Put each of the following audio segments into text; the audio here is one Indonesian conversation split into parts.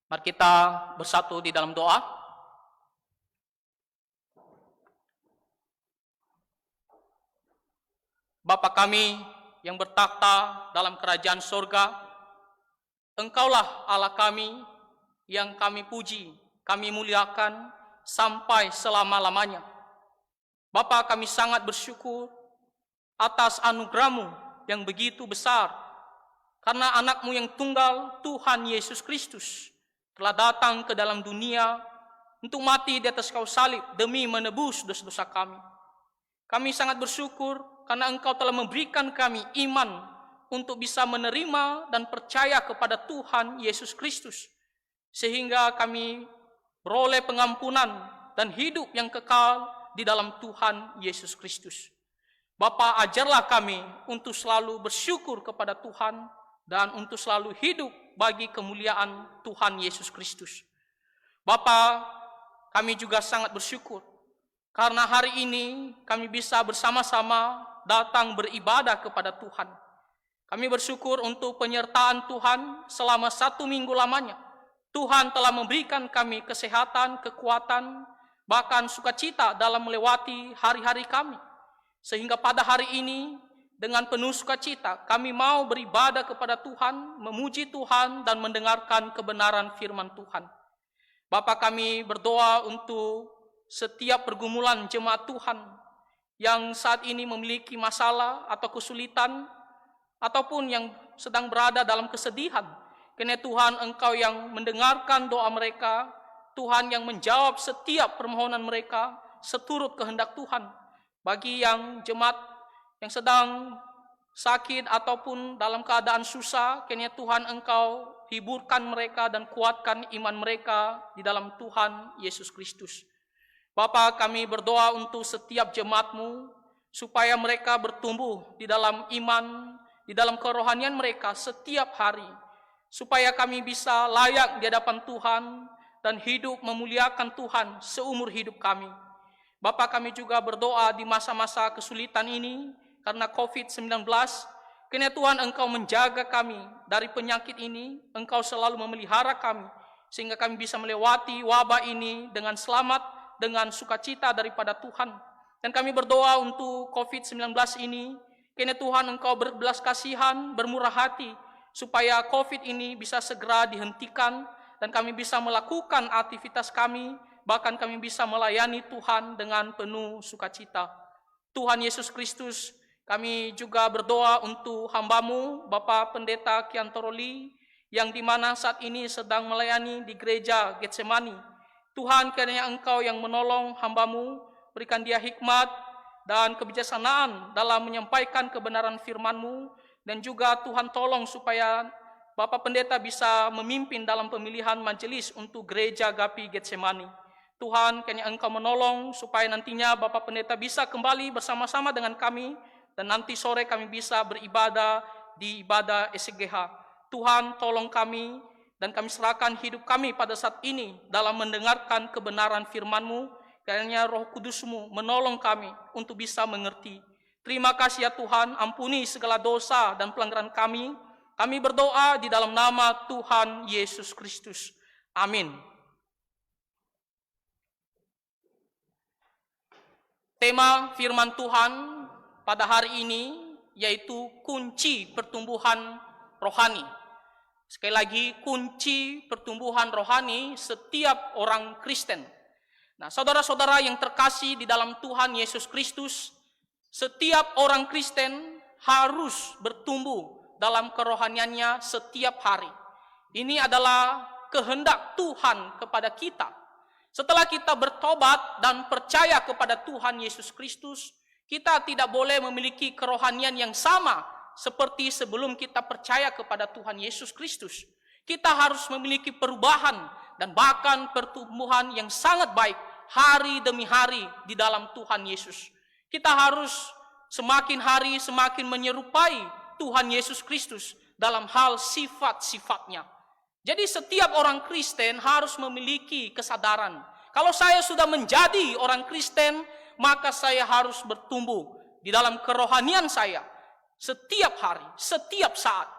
Mari kita bersatu di dalam doa. Bapa kami yang bertakhta dalam kerajaan sorga, Engkaulah Allah kami yang kami puji, kami muliakan sampai selama-lamanya. Bapa, kami sangat bersyukur atas anugerah-Mu yang begitu besar, karena anak-Mu yang tunggal, Tuhan Yesus Kristus, telah datang ke dalam dunia untuk mati di atas kayu salib demi menebus dosa-dosa kami. Kami sangat bersyukur karena Engkau telah memberikan kami iman untuk bisa menerima dan percaya kepada Tuhan Yesus Kristus, sehingga kami beroleh pengampunan dan hidup yang kekal di dalam Tuhan Yesus Kristus. Bapa, ajarlah kami untuk selalu bersyukur kepada Tuhan dan untuk selalu hidup bagi kemuliaan Tuhan Yesus Kristus. Bapa, kami juga sangat bersyukur karena hari ini kami bisa bersama-sama datang beribadah kepada Tuhan. Kami bersyukur untuk penyertaan Tuhan selama 1 minggu lamanya. Tuhan telah memberikan kami kesehatan, kekuatan, bahkan sukacita dalam melewati hari-hari kami. Sehingga pada hari ini dengan penuh sukacita kami mau beribadah kepada Tuhan, memuji Tuhan dan mendengarkan kebenaran firman Tuhan. Bapa, kami berdoa untuk setiap pergumulan jemaat Tuhan yang saat ini memiliki masalah atau kesulitan, ataupun yang sedang berada dalam kesedihan. Karena Tuhan, Engkau yang mendengarkan doa mereka, Tuhan yang menjawab setiap permohonan mereka seturut kehendak Tuhan. Bagi yang jemaat yang sedang sakit ataupun dalam keadaan susah, kiranya Tuhan Engkau hiburkan mereka dan kuatkan iman mereka di dalam Tuhan Yesus Kristus. Bapa, kami berdoa untuk setiap jemaat-Mu supaya mereka bertumbuh di dalam iman, di dalam kerohanian mereka setiap hari, supaya kami bisa layak di hadapan Tuhan dan hidup memuliakan Tuhan seumur hidup kami. Bapa, kami juga berdoa di masa-masa kesulitan ini karena COVID-19, kiranya Tuhan Engkau menjaga kami dari penyakit ini, Engkau selalu memelihara kami, sehingga kami bisa melewati wabah ini dengan selamat, dengan sukacita daripada Tuhan. Dan kami berdoa untuk COVID-19 ini, kiranya Tuhan Engkau berbelas kasihan, bermurah hati, supaya COVID ini bisa segera dihentikan, dan kami bisa melakukan aktivitas kami, bahkan kami bisa melayani Tuhan dengan penuh sukacita. Tuhan Yesus Kristus, kami juga berdoa untuk hamba-Mu, Bapak Pendeta Kiantoroli, yang dimana saat ini sedang melayani di gereja Getsemani. Tuhan, kiranya Engkau yang menolong hamba-Mu, berikan dia hikmat dan kebijaksanaan dalam menyampaikan kebenaran firman-Mu, dan juga Tuhan tolong supaya Bapak Pendeta bisa memimpin dalam pemilihan majelis untuk gereja Gapi Getsemani. Tuhan, kiranya Engkau menolong supaya nantinya Bapak Pendeta bisa kembali bersama-sama dengan kami, dan nanti sore kami bisa beribadah di ibadah SGH. Tuhan, tolong kami, dan kami serahkan hidup kami pada saat ini dalam mendengarkan kebenaran firman-Mu. Kiranya Roh Kudus-Mu menolong kami untuk bisa mengerti. Terima kasih ya Tuhan, ampuni segala dosa dan pelanggaran kami. Kami berdoa di dalam nama Tuhan Yesus Kristus. Amin. Tema firman Tuhan pada hari ini yaitu kunci pertumbuhan rohani. Sekali lagi, kunci pertumbuhan rohani setiap orang Kristen. Nah, saudara-saudara yang terkasih di dalam Tuhan Yesus Kristus, setiap orang Kristen harus bertumbuh dalam kerohaniannya setiap hari. Ini adalah kehendak Tuhan kepada kita. Setelah kita bertobat dan percaya kepada Tuhan Yesus Kristus, kita tidak boleh memiliki kerohanian yang sama seperti sebelum kita percaya kepada Tuhan Yesus Kristus. Kita harus memiliki perubahan dan bahkan pertumbuhan yang sangat baik hari demi hari di dalam Tuhan Yesus. Kita harus semakin hari semakin menyerupai Tuhan Yesus Kristus dalam hal sifat-sifatnya. Jadi setiap orang Kristen harus memiliki kesadaran, kalau saya sudah menjadi orang Kristen, maka saya harus bertumbuh di dalam kerohanian saya setiap hari, setiap saat.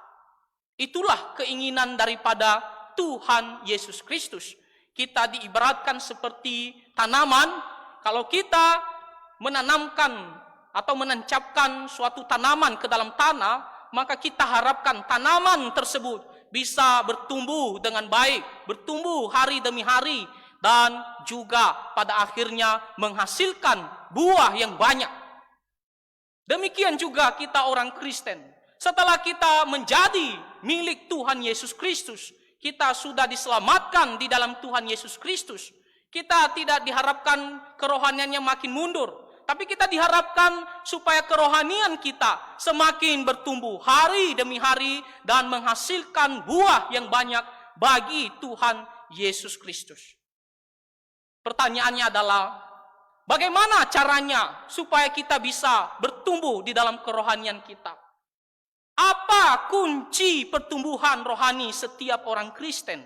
Itulah keinginan daripada Tuhan Yesus Kristus. Kita diibaratkan seperti tanaman. Kalau kita menanamkan atau menancapkan suatu tanaman ke dalam tanah, maka kita harapkan tanaman tersebut bisa bertumbuh dengan baik, bertumbuh hari demi hari, dan juga pada akhirnya menghasilkan buah yang banyak. Demikian juga kita orang Kristen. Setelah kita menjadi milik Tuhan Yesus Kristus, kita sudah diselamatkan di dalam Tuhan Yesus Kristus. Kita tidak diharapkan kerohaniannya makin mundur, tapi kita diharapkan supaya kerohanian kita semakin bertumbuh hari demi hari dan menghasilkan buah yang banyak bagi Tuhan Yesus Kristus. Pertanyaannya adalah, bagaimana caranya supaya kita bisa bertumbuh di dalam kerohanian kita? Apa kunci pertumbuhan rohani setiap orang Kristen?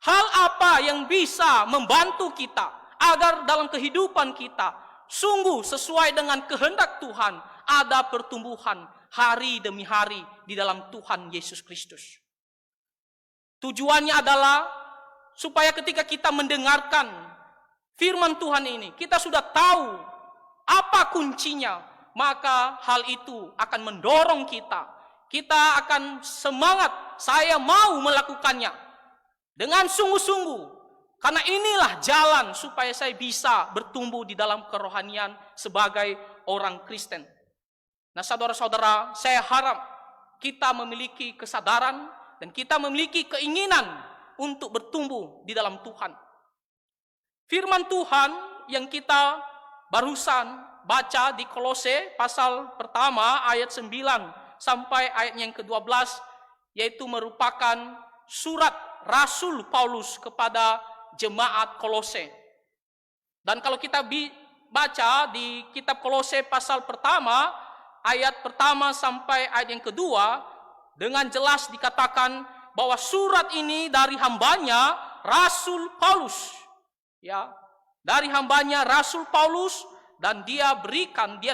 Hal apa yang bisa membantu kita agar dalam kehidupan kita sungguh sesuai dengan kehendak Tuhan, ada pertumbuhan hari demi hari di dalam Tuhan Yesus Kristus? Tujuannya adalah supaya ketika kita mendengarkan firman Tuhan ini, kita sudah tahu apa kuncinya, maka hal itu akan mendorong kita. Kita akan semangat, saya mau melakukannya dengan sungguh-sungguh. Karena inilah jalan supaya saya bisa bertumbuh di dalam kerohanian sebagai orang Kristen. Nah, saudara-saudara, saya harap kita memiliki kesadaran dan kita memiliki keinginan untuk bertumbuh di dalam Tuhan. Firman Tuhan yang kita barusan baca di Kolose pasal pertama ayat 9 sampai ayat yang ke-12, yaitu merupakan surat Rasul Paulus kepada jemaat Kolose. Dan kalau kita baca di kitab Kolose pasal pertama, ayat pertama sampai ayat yang kedua, dengan jelas dikatakan bahwa surat ini dari hambanya Rasul Paulus. Ya, dari hambanya Rasul Paulus, dan dia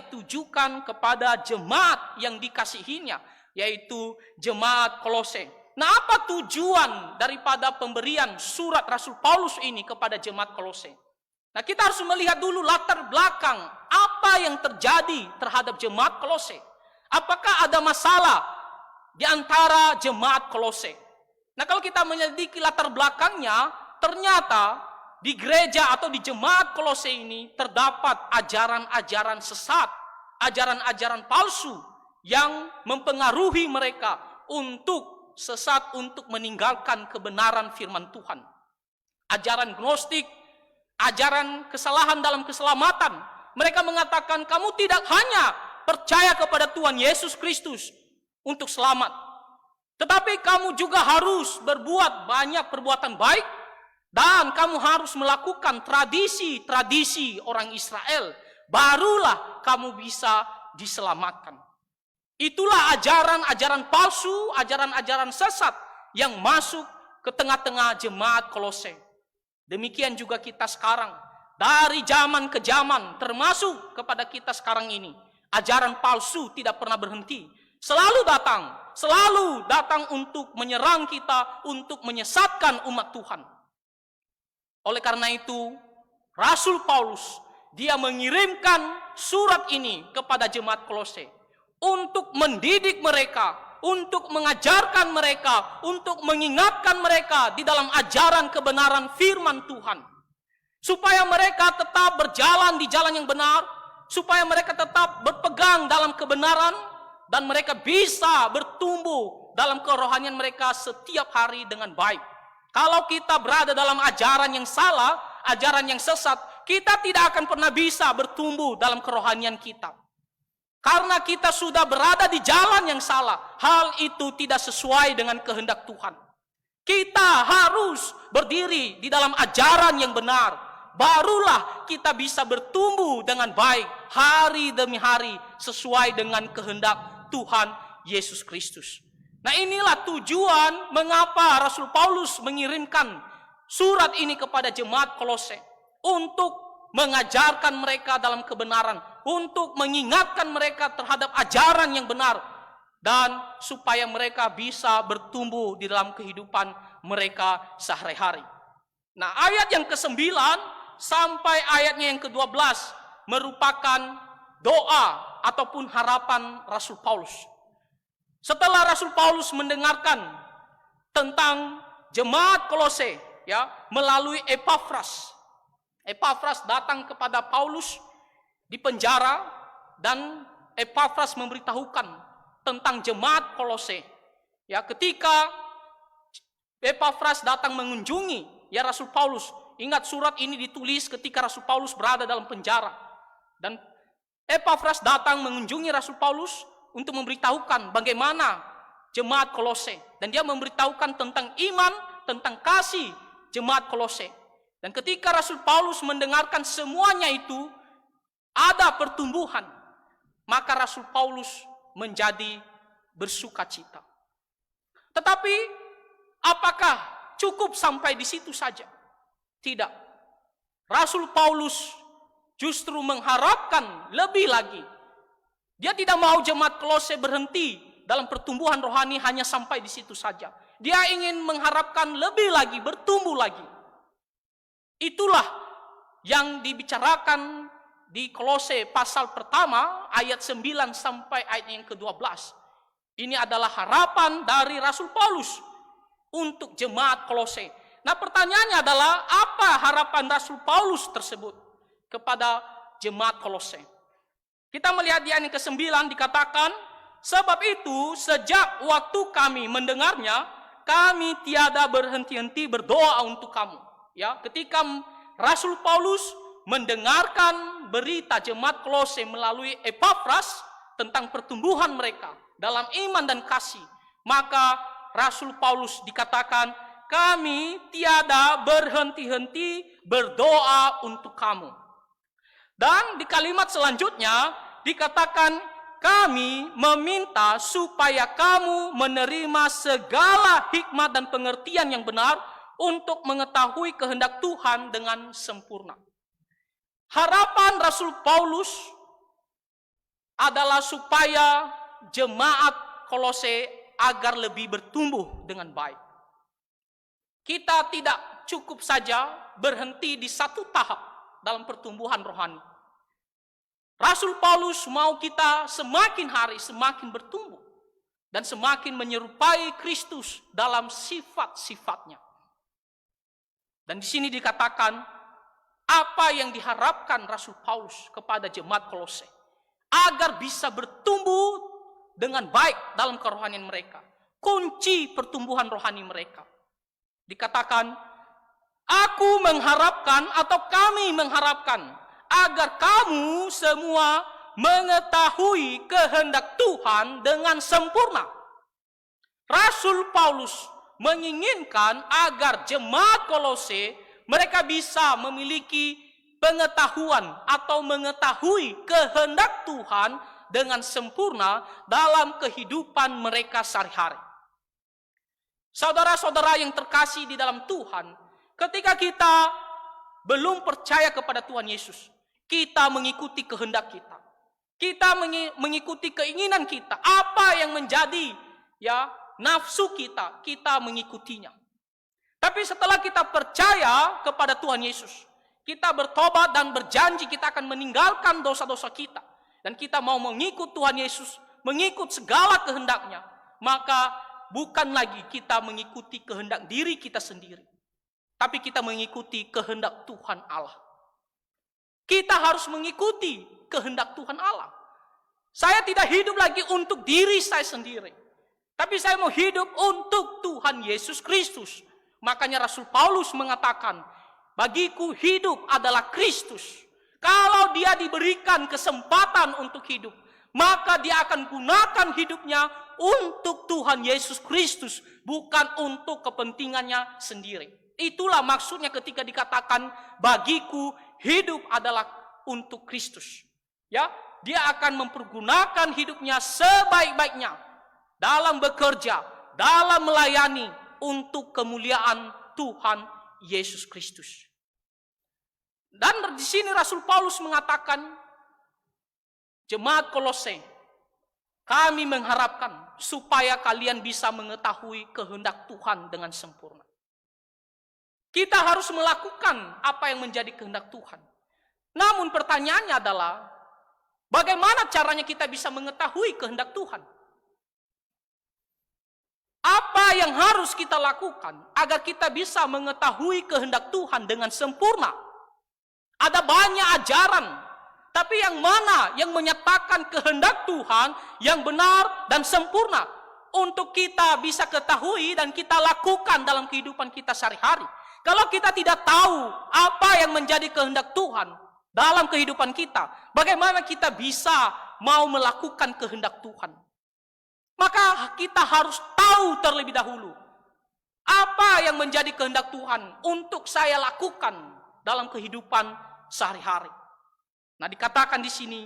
tujukan kepada jemaat yang dikasihinya, yaitu jemaat Kolose. Nah, apa tujuan daripada pemberian surat Rasul Paulus ini kepada jemaat Kolose? Nah, kita harus melihat dulu latar belakang apa yang terjadi terhadap jemaat Kolose. Apakah ada masalah di antara jemaat Kolose? Nah, kalau kita menyelidiki latar belakangnya, ternyata di gereja atau di jemaat Kolose ini terdapat ajaran-ajaran sesat, ajaran-ajaran palsu yang mempengaruhi mereka untuk sesat, untuk meninggalkan kebenaran firman Tuhan. Ajaran gnostik, ajaran kesalahan dalam keselamatan. Mereka mengatakan kamu tidak hanya percaya kepada Tuhan Yesus Kristus untuk selamat, tetapi kamu juga harus berbuat banyak perbuatan baik, dan kamu harus melakukan tradisi-tradisi orang Israel, barulah kamu bisa diselamatkan. Itulah ajaran-ajaran palsu, ajaran-ajaran sesat yang masuk ke tengah-tengah jemaat Kolose. Demikian juga kita sekarang, dari zaman ke zaman, termasuk kepada kita sekarang ini, ajaran palsu tidak pernah berhenti. Selalu datang untuk menyerang kita, untuk menyesatkan umat Tuhan. Oleh karena itu, Rasul Paulus, dia mengirimkan surat ini kepada jemaat Kolose untuk mendidik mereka, untuk mengajarkan mereka, untuk mengingatkan mereka di dalam ajaran kebenaran firman Tuhan. Supaya mereka tetap berjalan di jalan yang benar, supaya mereka tetap berpegang dalam kebenaran, dan mereka bisa bertumbuh dalam kerohanian mereka setiap hari dengan baik. Kalau kita berada dalam ajaran yang salah, ajaran yang sesat, kita tidak akan pernah bisa bertumbuh dalam kerohanian kita. Karena kita sudah berada di jalan yang salah, hal itu tidak sesuai dengan kehendak Tuhan. Kita harus berdiri di dalam ajaran yang benar, barulah kita bisa bertumbuh dengan baik hari demi hari sesuai dengan kehendak Tuhan Yesus Kristus. Nah, inilah tujuan mengapa Rasul Paulus mengirimkan surat ini kepada jemaat Kolose, untuk mengajarkan mereka dalam kebenaran, untuk mengingatkan mereka terhadap ajaran yang benar, dan supaya mereka bisa bertumbuh di dalam kehidupan mereka sehari-hari. Nah, ayat yang ke-9 sampai ayatnya yang ke-12 merupakan doa ataupun harapan Rasul Paulus. Setelah Rasul Paulus mendengarkan tentang jemaat Kolose, ya, melalui Epafras. Epafras datang kepada Paulus di penjara dan Epafras memberitahukan tentang jemaat Kolose. Ya, ketika Epafras datang mengunjungi ya Rasul Paulus, ingat surat ini ditulis ketika Rasul Paulus berada dalam penjara. Dan Epafras datang mengunjungi Rasul Paulus untuk memberitahukan bagaimana jemaat Kolose. Dan dia memberitahukan tentang iman, tentang kasih jemaat Kolose. Dan ketika Rasul Paulus mendengarkan semuanya itu, ada pertumbuhan, maka Rasul Paulus menjadi bersuka cita. Tetapi apakah cukup sampai di situ saja? Tidak. Rasul Paulus justru mengharapkan lebih lagi. Dia tidak mau jemaat Kolose berhenti dalam pertumbuhan rohani hanya sampai di situ saja. Dia ingin mengharapkan lebih lagi, bertumbuh lagi. Itulah yang dibicarakan di Kolose pasal pertama ayat 9 sampai ayat yang ke-12. Ini adalah harapan dari Rasul Paulus untuk jemaat Kolose. Nah, pertanyaannya adalah apa harapan Rasul Paulus tersebut kepada jemaat Kolose? Kita melihat di ayat yang ke-9 dikatakan, sebab itu sejak waktu kami mendengarnya, kami tiada berhenti-henti berdoa untuk kamu. Ya, ketika Rasul Paulus mendengarkan berita jemaat Kolose melalui Epafras tentang pertumbuhan mereka dalam iman dan kasih, maka Rasul Paulus dikatakan, kami tiada berhenti-henti berdoa untuk kamu. Dan di kalimat selanjutnya dikatakan, kami meminta supaya kamu menerima segala hikmat dan pengertian yang benar untuk mengetahui kehendak Tuhan dengan sempurna. Harapan Rasul Paulus adalah supaya jemaat Kolose agar lebih bertumbuh dengan baik. Kita tidak cukup saja berhenti di satu tahap dalam pertumbuhan rohani. Rasul Paulus mau kita semakin hari semakin bertumbuh dan semakin menyerupai Kristus dalam sifat-sifatnya. Dan di sini dikatakan apa yang diharapkan Rasul Paulus kepada jemaat Kolose agar bisa bertumbuh dengan baik dalam kerohanian mereka. Kunci pertumbuhan rohani mereka. Dikatakan, aku mengharapkan atau kami mengharapkan agar kamu semua mengetahui kehendak Tuhan dengan sempurna. Rasul Paulus menginginkan agar jemaat Kolose mereka bisa memiliki pengetahuan atau mengetahui kehendak Tuhan dengan sempurna dalam kehidupan mereka sehari-hari. Saudara-saudara yang terkasih di dalam Tuhan, ketika kita belum percaya kepada Tuhan Yesus, kita mengikuti kehendak kita. Kita mengikuti keinginan kita. Apa yang menjadi nafsu kita, kita mengikutinya. Tapi setelah kita percaya kepada Tuhan Yesus, kita bertobat dan berjanji kita akan meninggalkan dosa-dosa kita. Dan kita mau mengikut Tuhan Yesus, mengikut segala kehendaknya. Maka bukan lagi kita mengikuti kehendak diri kita sendiri. Tapi kita mengikuti kehendak Tuhan Allah. Kita harus mengikuti kehendak Tuhan Allah. Saya tidak hidup lagi untuk diri saya sendiri. Tapi saya mau hidup untuk Tuhan Yesus Kristus. Makanya Rasul Paulus mengatakan, bagiku hidup adalah Kristus. Kalau dia diberikan kesempatan untuk hidup, maka dia akan gunakan hidupnya untuk Tuhan Yesus Kristus, bukan untuk kepentingannya sendiri. Itulah maksudnya ketika dikatakan bagiku hidup adalah untuk Kristus. Ya, dia akan mempergunakan hidupnya sebaik-baiknya dalam bekerja, dalam melayani untuk kemuliaan Tuhan Yesus Kristus. Dan di sini Rasul Paulus mengatakan, jemaat Kolose, kami mengharapkan supaya kalian bisa mengetahui kehendak Tuhan dengan sempurna. Kita harus melakukan apa yang menjadi kehendak Tuhan. Namun pertanyaannya adalah, bagaimana caranya kita bisa mengetahui kehendak Tuhan? Apa yang harus kita lakukan agar kita bisa mengetahui kehendak Tuhan dengan sempurna? Ada banyak ajaran, tapi yang mana yang menyatakan kehendak Tuhan yang benar dan sempurna untuk kita bisa ketahui dan kita lakukan dalam kehidupan kita sehari-hari? Kalau kita tidak tahu apa yang menjadi kehendak Tuhan dalam kehidupan kita, bagaimana kita bisa mau melakukan kehendak Tuhan? Maka kita harus tahu terlebih dahulu apa yang menjadi kehendak Tuhan untuk saya lakukan dalam kehidupan sehari-hari. Nah, dikatakan di sini,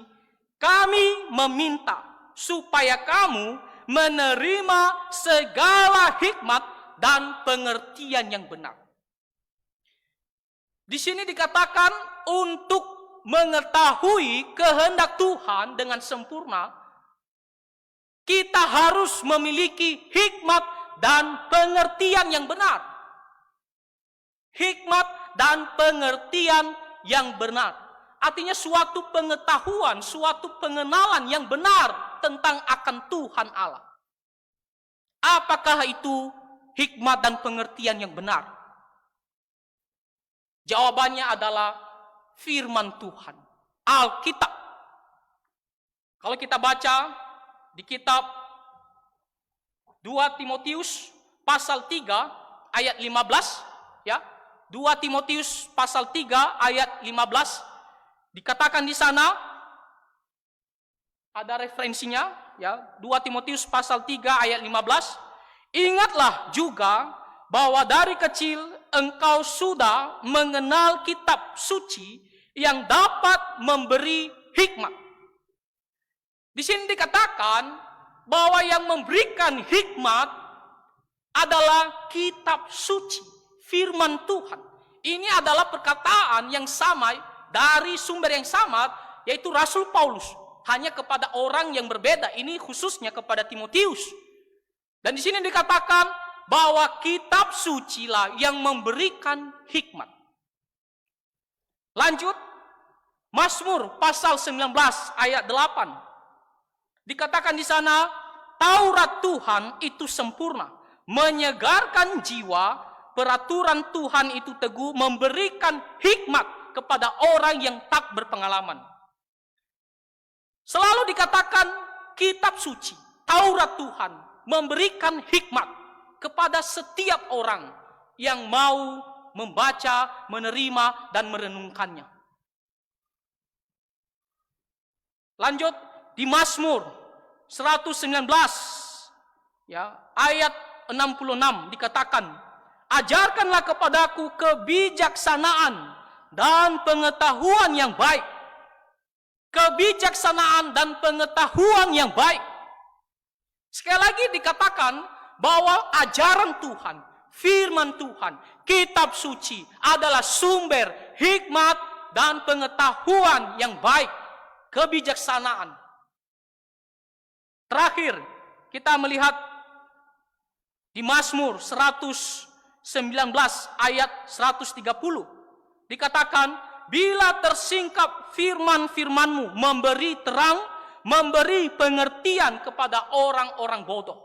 kami meminta supaya kamu menerima segala hikmat dan pengertian yang benar. Di sini dikatakan untuk mengetahui kehendak Tuhan dengan sempurna, kita harus memiliki hikmat dan pengertian yang benar. Hikmat dan pengertian yang benar. Artinya suatu pengetahuan, suatu pengenalan yang benar tentang akan Tuhan Allah. Apakah itu hikmat dan pengertian yang benar? Jawabannya adalah firman Tuhan, Alkitab. Kalau kita baca di kitab 2 Timotius pasal 3 ayat 15, ya. 2 Timotius pasal 3 ayat 15 dikatakan di sana, ada referensinya, ya. 2 Timotius pasal 3 ayat 15. Ingatlah juga bahwa dari kecil engkau sudah mengenal kitab suci yang dapat memberi hikmat. Di sini dikatakan bahwa yang memberikan hikmat adalah kitab suci, firman Tuhan. Ini adalah perkataan yang sama dari sumber yang sama, yaitu Rasul Paulus, hanya kepada orang yang berbeda. Ini khususnya kepada Timotius. Dan di sini dikatakan bahwa kitab suci lah yang memberikan hikmat. Lanjut, Mazmur pasal 19 ayat 8. Dikatakan di sana, Taurat Tuhan itu sempurna, menyegarkan jiwa, peraturan Tuhan itu teguh, memberikan hikmat kepada orang yang tak berpengalaman. Selalu dikatakan kitab suci, Taurat Tuhan memberikan hikmat kepada setiap orang yang mau membaca, menerima, dan merenungkannya. Lanjut, di Mazmur 119 ya, ayat 66 dikatakan, ajarkanlah kepadaku kebijaksanaan dan pengetahuan yang baik. Kebijaksanaan dan pengetahuan yang baik. Sekali lagi dikatakan bahwa ajaran Tuhan, firman Tuhan, kitab suci adalah sumber hikmat dan pengetahuan yang baik, kebijaksanaan. Terakhir, kita melihat di Mazmur 119 ayat 130. Dikatakan, bila tersingkap firman-firmanmu memberi terang, memberi pengertian kepada orang-orang bodoh.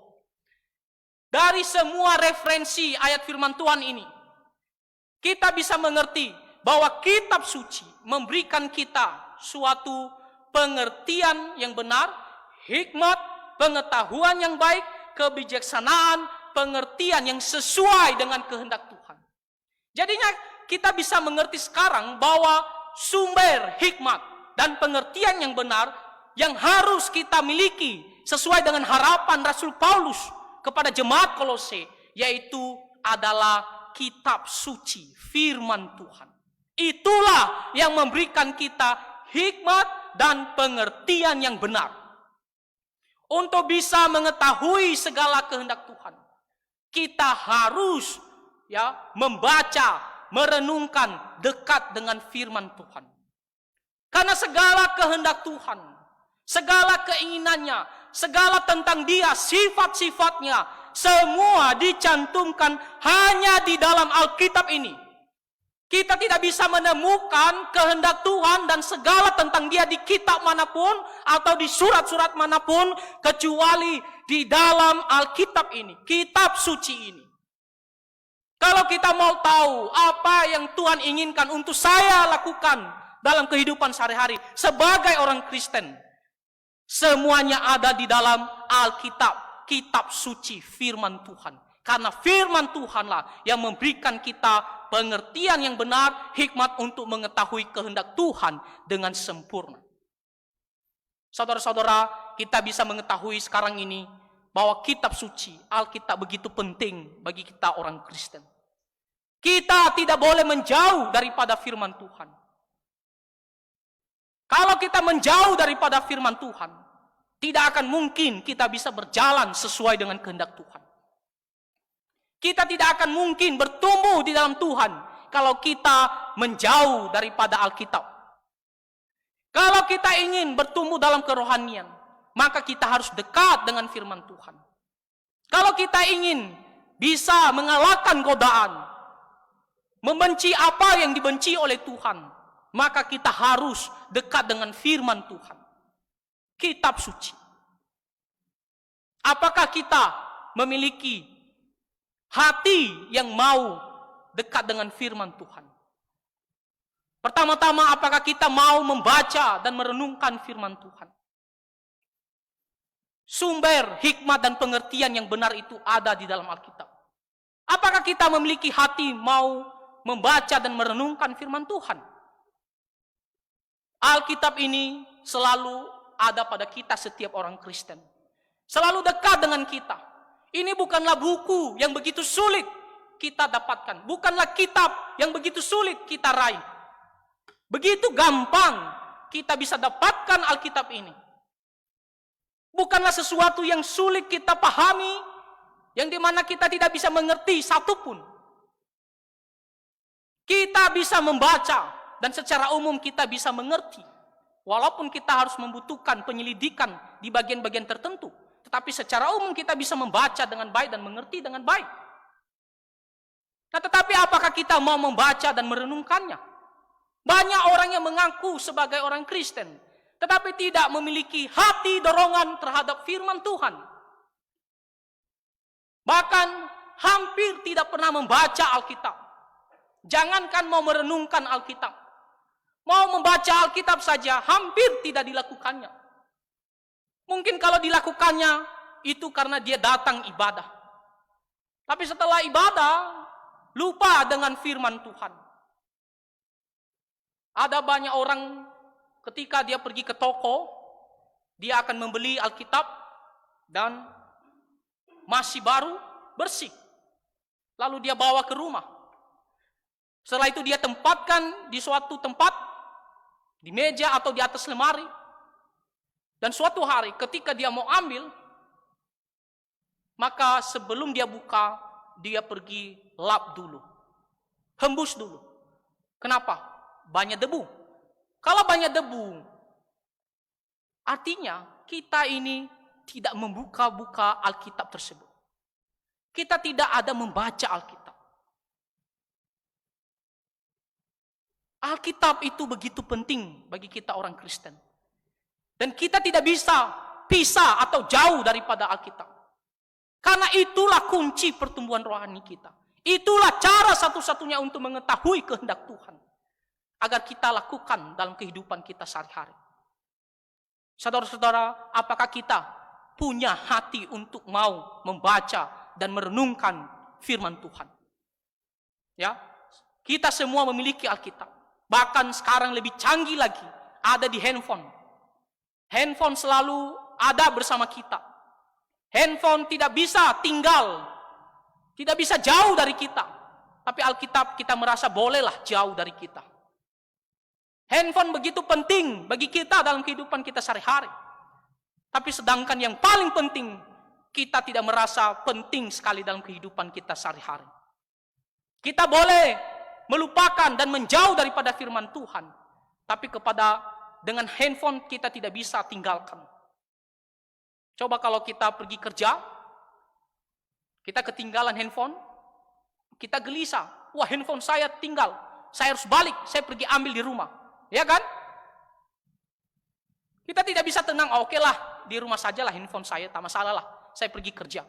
Dari semua referensi ayat firman Tuhan ini, kita bisa mengerti bahwa kitab suci memberikan kita suatu pengertian yang benar, hikmat, pengetahuan yang baik, kebijaksanaan, pengertian yang sesuai dengan kehendak Tuhan. Jadinya kita bisa mengerti sekarang bahwa sumber hikmat dan pengertian yang benar yang harus kita miliki sesuai dengan harapan Rasul Paulus kepada jemaat Kolose, yaitu adalah kitab suci, firman Tuhan. Itulah yang memberikan kita hikmat dan pengertian yang benar. Untuk bisa mengetahui segala kehendak Tuhan, kita harus membaca, merenungkan dekat dengan firman Tuhan. Karena segala kehendak Tuhan, segala keinginannya, segala tentang Dia, sifat-sifatnya, semua dicantumkan hanya di dalam Alkitab ini. Kita tidak bisa menemukan kehendak Tuhan dan segala tentang Dia di kitab manapun atau di surat-surat manapun kecuali di dalam Alkitab ini, kitab suci ini. Kalau kita mau tahu apa yang Tuhan inginkan untuk saya lakukan dalam kehidupan sehari-hari sebagai orang Kristen, semuanya ada di dalam Alkitab, kitab suci, firman Tuhan. Karena firman Tuhanlah yang memberikan kita pengertian yang benar, hikmat untuk mengetahui kehendak Tuhan dengan sempurna. Saudara-saudara, kita bisa mengetahui sekarang ini bahwa kitab suci, Alkitab begitu penting bagi kita orang Kristen. Kita tidak boleh menjauh daripada firman Tuhan. Kalau kita menjauh daripada firman Tuhan, tidak akan mungkin kita bisa berjalan sesuai dengan kehendak Tuhan. Kita tidak akan mungkin bertumbuh di dalam Tuhan kalau kita menjauh daripada Alkitab. Kalau kita ingin bertumbuh dalam kerohanian, maka kita harus dekat dengan firman Tuhan. Kalau kita ingin bisa mengalahkan godaan, membenci apa yang dibenci oleh Tuhan, maka kita harus dekat dengan firman Tuhan. Kitab suci. Apakah kita memiliki hati yang mau dekat dengan firman Tuhan? Pertama-tama, apakah kita mau membaca dan merenungkan firman Tuhan? Sumber hikmat dan pengertian yang benar itu ada di dalam Alkitab. Apakah kita memiliki hati mau membaca dan merenungkan firman Tuhan? Alkitab ini selalu ada pada kita setiap orang Kristen. Selalu dekat dengan kita. Ini bukanlah buku yang begitu sulit kita dapatkan. Bukanlah kitab yang begitu sulit kita raih. Begitu gampang kita bisa dapatkan Alkitab ini. Bukanlah sesuatu yang sulit kita pahami, yang dimana kita tidak bisa mengerti satupun. Kita bisa membaca dan secara umum kita bisa mengerti. Walaupun kita harus membutuhkan penyelidikan di bagian-bagian tertentu. Tetapi secara umum kita bisa membaca dengan baik dan mengerti dengan baik. Nah, tetapi apakah kita mau membaca dan merenungkannya? Banyak orang yang mengaku sebagai orang Kristen, tetapi tidak memiliki hati dorongan terhadap firman Tuhan. Bahkan hampir tidak pernah membaca Alkitab. Jangankan mau merenungkan Alkitab. Mau membaca Alkitab saja hampir tidak dilakukannya. Mungkin kalau dilakukannya itu karena dia datang ibadah. Tapi setelah ibadah lupa dengan firman Tuhan. Ada banyak orang ketika dia pergi ke toko, dia akan membeli Alkitab dan masih baru, bersih. Lalu dia bawa ke rumah. Setelah itu dia tempatkan di suatu tempat, di meja atau di atas lemari. Dan suatu hari ketika dia mau ambil, maka sebelum dia buka, dia pergi lap dulu. Hembus dulu. Kenapa? Banyak debu. Kalau banyak debu, artinya kita ini tidak membuka-buka Alkitab tersebut. Kita tidak ada membaca Alkitab. Alkitab itu begitu penting bagi kita orang Kristen. Dan kita tidak bisa pisah atau jauh daripada Alkitab. Karena itulah kunci pertumbuhan rohani kita. Itulah cara satu-satunya untuk mengetahui kehendak Tuhan. Agar kita lakukan dalam kehidupan kita sehari-hari. Saudara-saudara, apakah kita punya hati untuk mau membaca dan merenungkan firman Tuhan? Ya, kita semua memiliki Alkitab. Bahkan sekarang lebih canggih lagi, ada di handphone. Handphone selalu ada bersama kita. Handphone tidak bisa tinggal, tidak bisa jauh dari kita. Tapi Alkitab kita merasa bolehlah jauh dari kita. Handphone begitu penting bagi kita dalam kehidupan kita sehari-hari. Tapi sedangkan yang paling penting, kita tidak merasa penting sekali dalam kehidupan kita sehari-hari. Kita boleh melupakan dan menjauh daripada firman Tuhan. Tapi dengan handphone kita tidak bisa tinggalkan. Coba kalau kita pergi kerja, kita ketinggalan handphone, kita gelisah. Wah, handphone saya tinggal. saya harus balik, saya pergi ambil di rumah. Ya kan? Kita tidak bisa tenang, oke lah, di rumah sajalah handphone saya, tak masalah lah, saya pergi kerja.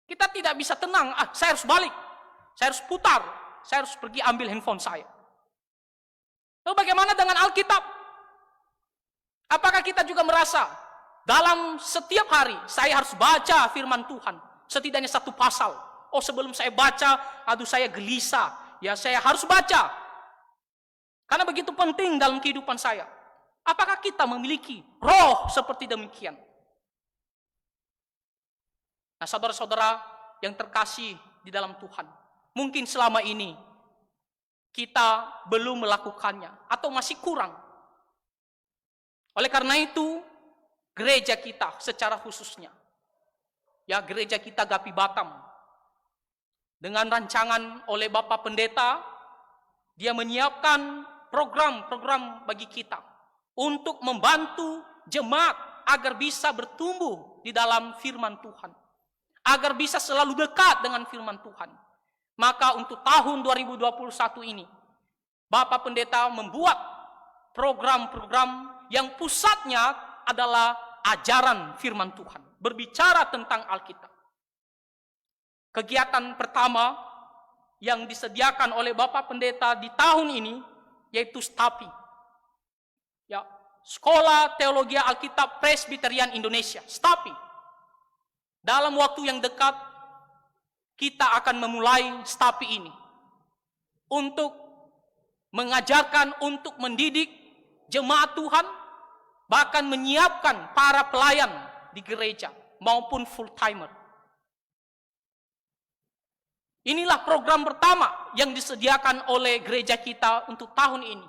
Kita tidak bisa tenang, saya harus balik, saya harus putar, saya harus pergi ambil handphone saya. Lalu bagaimana dengan Alkitab? Apakah kita juga merasa dalam setiap hari saya harus baca firman Tuhan, setidaknya satu pasal? Oh, sebelum saya baca, aduh saya gelisah. Ya, saya harus baca. Karena begitu penting dalam kehidupan saya. Apakah kita memiliki roh seperti demikian? Nah, saudara-saudara yang terkasih di dalam Tuhan, mungkin selama ini kita belum melakukannya atau masih kurang. Oleh karena itu, gereja kita secara khususnya, ya gereja kita Gapi Batam, dengan rancangan oleh Bapak Pendeta, dia menyiapkan program-program bagi kita untuk membantu jemaat agar bisa bertumbuh di dalam firman Tuhan, agar bisa selalu dekat dengan firman Tuhan. Maka untuk tahun 2021 ini, Bapak Pendeta membuat program-program yang pusatnya adalah ajaran firman Tuhan, berbicara tentang Alkitab. Kegiatan pertama yang disediakan oleh Bapak Pendeta di tahun ini yaitu STAPI. Ya, Sekolah Teologi Alkitab Presbyterian Indonesia, STAPI. Dalam waktu yang dekat kita akan memulai STAPI ini untuk mengajarkan, untuk mendidik jemaat Tuhan, bahkan menyiapkan para pelayan di gereja maupun full timer. Inilah program pertama yang disediakan oleh gereja kita untuk tahun ini.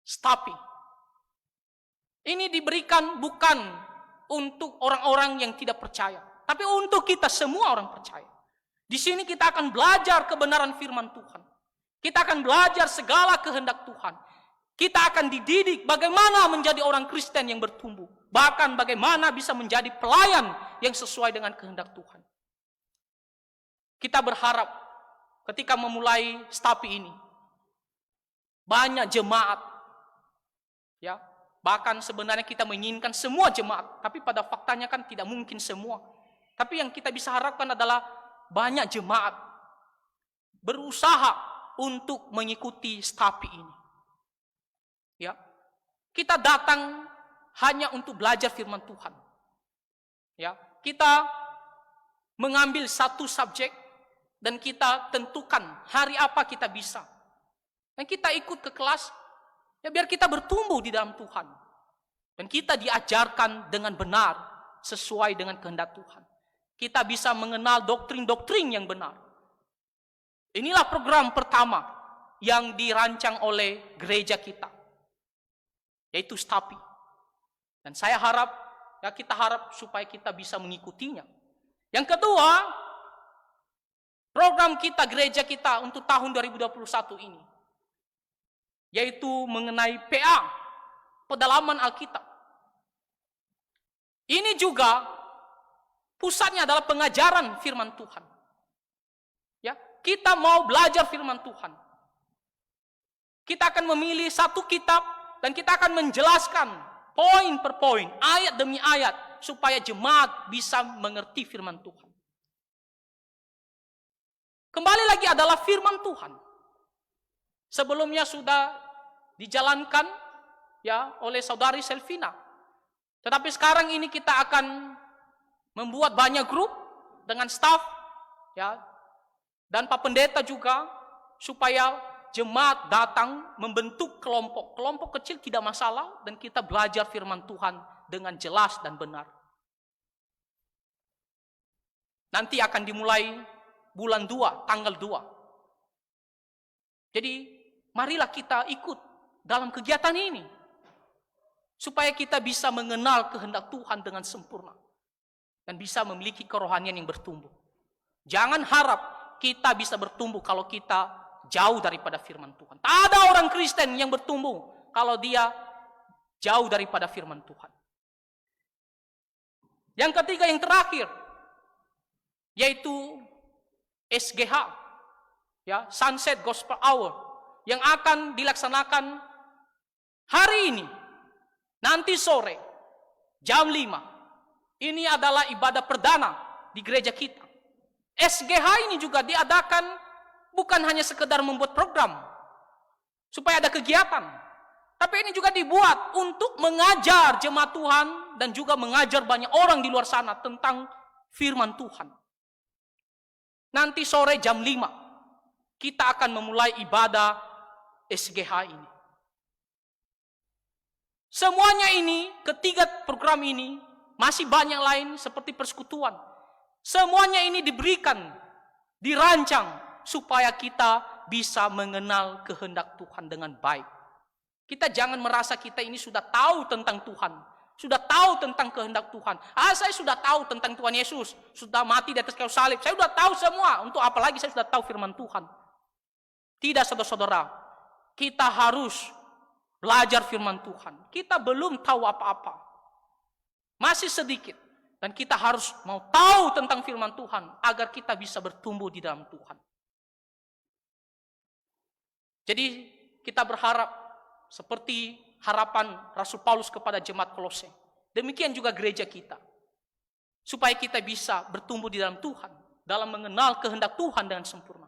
STAPI. Ini diberikan bukan untuk orang-orang yang tidak percaya, tapi untuk kita semua orang percaya. Di sini kita akan belajar kebenaran firman Tuhan. Kita akan belajar segala kehendak Tuhan. Kita akan dididik bagaimana menjadi orang Kristen yang bertumbuh. Bahkan bagaimana bisa menjadi pelayan yang sesuai dengan kehendak Tuhan. Kita berharap ketika memulai STAPI ini, banyak jemaat, ya, bahkan sebenarnya kita menginginkan semua jemaat, tapi pada faktanya kan tidak mungkin semua. Tapi yang kita bisa harapkan adalah banyak jemaat berusaha untuk mengikuti STAPI ini. Ya, kita datang hanya untuk belajar firman Tuhan. Ya, kita mengambil satu subjek dan kita tentukan hari apa kita bisa. Dan kita ikut ke kelas, ya biar kita bertumbuh di dalam Tuhan. Dan kita diajarkan dengan benar, sesuai dengan kehendak Tuhan. Kita bisa mengenal doktrin-doktrin yang benar. Inilah program pertama yang dirancang oleh gereja kita, yaitu STAPI. Dan saya harap, ya kita harap supaya kita bisa mengikutinya. Yang kedua, program kita, gereja kita untuk tahun 2021 ini, yaitu mengenai PA, pedalaman Alkitab. Ini juga pusatnya adalah pengajaran firman Tuhan. Ya, kita mau belajar firman Tuhan. Kita akan memilih satu kitab dan kita akan menjelaskan poin per poin, ayat demi ayat, supaya jemaat bisa mengerti firman Tuhan. Kembali lagi adalah firman Tuhan. Sebelumnya sudah dijalankan ya oleh saudari Selvina. Tetapi sekarang ini kita akan membuat banyak grup dengan staf ya dan Pak Pendeta juga supaya jemaat datang membentuk kelompok. Kelompok kecil tidak masalah dan kita belajar firman Tuhan dengan jelas dan benar. Nanti akan dimulai bulan 2, tanggal 2. Jadi, marilah kita ikut dalam kegiatan ini. Supaya kita bisa mengenal kehendak Tuhan dengan sempurna. Dan bisa memiliki kerohanian yang bertumbuh. Jangan harap kita bisa bertumbuh kalau kita jauh daripada firman Tuhan. Tak ada orang Kristen yang bertumbuh kalau dia jauh daripada firman Tuhan. Yang ketiga, yang terakhir, yaitu SGH, ya, Sunset Gospel Hour. yang akan dilaksanakan hari ini, nanti sore, jam 5. Ini adalah ibadah perdana di gereja kita. SGH ini juga diadakan bukan hanya sekedar membuat program, supaya ada kegiatan. Tapi ini juga dibuat untuk mengajar jemaat Tuhan dan juga mengajar banyak orang di luar sana tentang firman Tuhan. Nanti sore jam 5, kita akan memulai ibadah SGH ini. Semuanya ini, ketiga program ini, masih banyak lain seperti persekutuan. Semuanya ini diberikan, dirancang, supaya kita bisa mengenal kehendak Tuhan dengan baik. Kita jangan merasa kita ini sudah tahu tentang Tuhan, sudah tahu tentang kehendak Tuhan. Saya sudah tahu tentang Tuhan Yesus, sudah mati di atas kayu salib, saya sudah tahu semua. Untuk apa lagi saya sudah tahu firman Tuhan? Tidak, saudara-saudara. Kita harus belajar firman Tuhan. Kita belum tahu apa-apa. Masih sedikit. Dan kita harus mau tahu tentang firman Tuhan agar kita bisa bertumbuh di dalam Tuhan. Jadi kita berharap seperti harapan Rasul Paulus kepada jemaat Kolose. Demikian juga gereja kita. Supaya kita bisa bertumbuh di dalam Tuhan, dalam mengenal kehendak Tuhan dengan sempurna.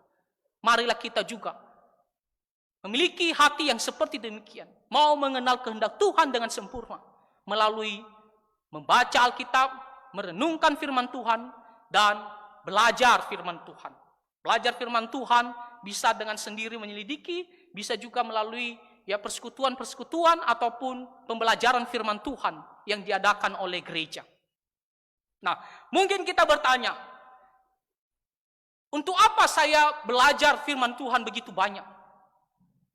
Marilah kita juga memiliki hati yang seperti demikian. Mau mengenal kehendak Tuhan dengan sempurna. Melalui membaca Alkitab, merenungkan firman Tuhan, dan belajar firman Tuhan. Belajar firman Tuhan bisa dengan sendiri menyelidiki, bisa juga melalui persekutuan-persekutuan ataupun pembelajaran firman Tuhan yang diadakan oleh gereja. Nah, mungkin kita bertanya, untuk apa saya belajar firman Tuhan begitu banyak?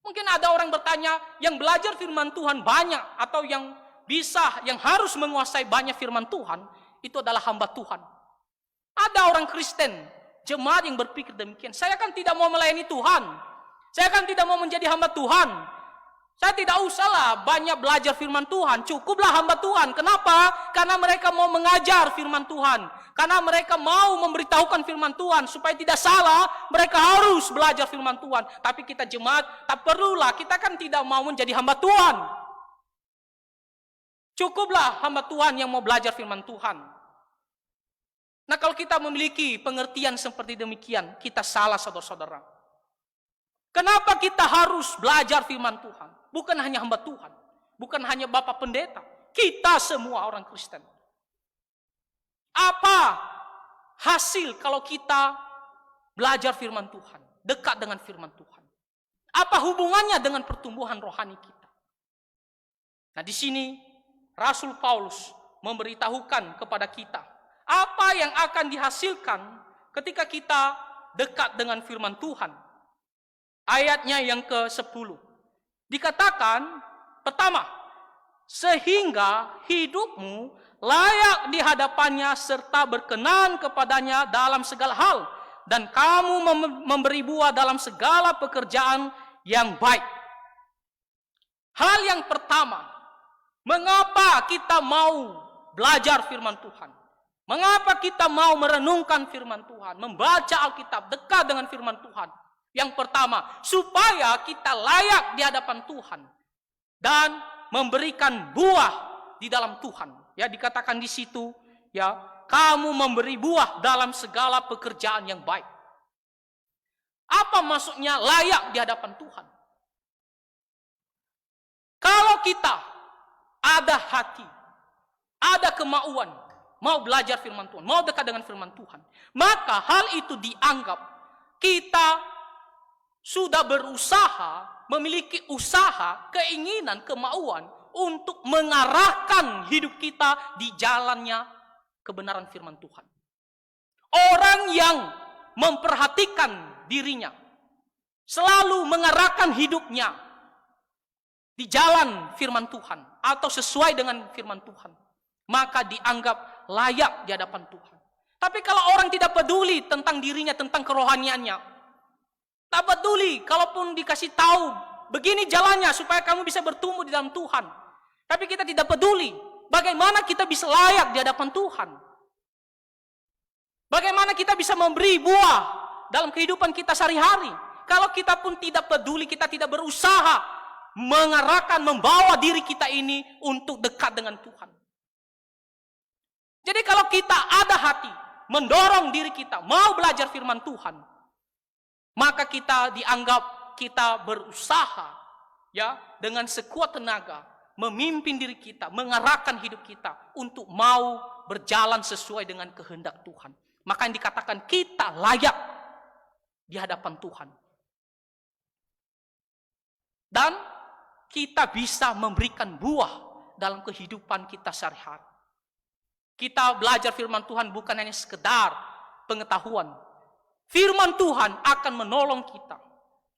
Mungkin ada orang bertanya, yang belajar firman Tuhan banyak atau yang harus menguasai banyak firman Tuhan, itu adalah hamba Tuhan. Ada orang Kristen, jemaat yang berpikir demikian. Saya kan tidak mau melayani Tuhan. Saya kan tidak mau menjadi hamba Tuhan. Saya tidak usahlah banyak belajar firman Tuhan. Cukuplah hamba Tuhan. Kenapa? Karena mereka mau mengajar firman Tuhan. Karena mereka mau memberitahukan firman Tuhan. Supaya tidak salah, mereka harus belajar firman Tuhan. Tapi kita jemaat, tak perlulah. Kita kan tidak mau menjadi hamba Tuhan. Cukuplah hamba Tuhan yang mau belajar firman Tuhan. Nah, kalau kita memiliki pengertian seperti demikian, kita salah, saudara-saudara. Kenapa kita harus belajar firman Tuhan? Bukan hanya hamba Tuhan, bukan hanya Bapak Pendeta, kita semua orang Kristen. Apa hasil kalau kita belajar firman Tuhan, dekat dengan firman Tuhan? Apa hubungannya dengan pertumbuhan rohani kita? Nah, di sini Rasul Paulus memberitahukan kepada kita apa yang akan dihasilkan ketika kita dekat dengan firman Tuhan. Ayatnya yang ke-10. Dikatakan, pertama, sehingga hidupmu layak di hadapannya serta berkenan kepadanya dalam segala hal. Dan kamu memberi buah dalam segala pekerjaan yang baik. Hal yang pertama, mengapa kita mau belajar firman Tuhan? Mengapa kita mau merenungkan firman Tuhan? Membaca Alkitab, dekat dengan firman Tuhan. Yang pertama, supaya kita layak di hadapan Tuhan. Dan memberikan buah di dalam Tuhan. Ya, dikatakan di situ, ya, kamu memberi buah dalam segala pekerjaan yang baik. Apa maksudnya layak di hadapan Tuhan? Kalau kita ada hati, ada kemauan, mau belajar firman Tuhan, mau dekat dengan firman Tuhan, maka hal itu dianggap kita sudah berusaha, memiliki usaha, keinginan, kemauan untuk mengarahkan hidup kita di jalannya kebenaran firman Tuhan. Orang yang memperhatikan dirinya, selalu mengarahkan hidupnya di jalan firman Tuhan atau sesuai dengan firman Tuhan, maka dianggap layak di hadapan Tuhan. Tapi kalau orang tidak peduli tentang dirinya, tentang kerohaniannya, tak peduli kalaupun dikasih tahu begini jalannya supaya kamu bisa bertumbuh di dalam Tuhan, tapi kita tidak peduli, bagaimana kita bisa layak di hadapan Tuhan? Bagaimana kita bisa memberi buah dalam kehidupan kita sehari-hari? kalau kita pun tidak peduli, kita tidak berusaha mengarahkan, membawa diri kita ini untuk dekat dengan Tuhan. Jadi kalau kita ada hati, mendorong diri kita, mau belajar firman Tuhan, maka kita dianggap kita berusaha ya dengan sekuat tenaga memimpin diri kita, mengarahkan hidup kita untuk mau berjalan sesuai dengan kehendak Tuhan. Maka yang dikatakan kita layak di hadapan Tuhan. Dan kita bisa memberikan buah dalam kehidupan kita sehari-hari. Kita belajar firman Tuhan bukan hanya sekedar pengetahuan. Firman Tuhan akan menolong kita,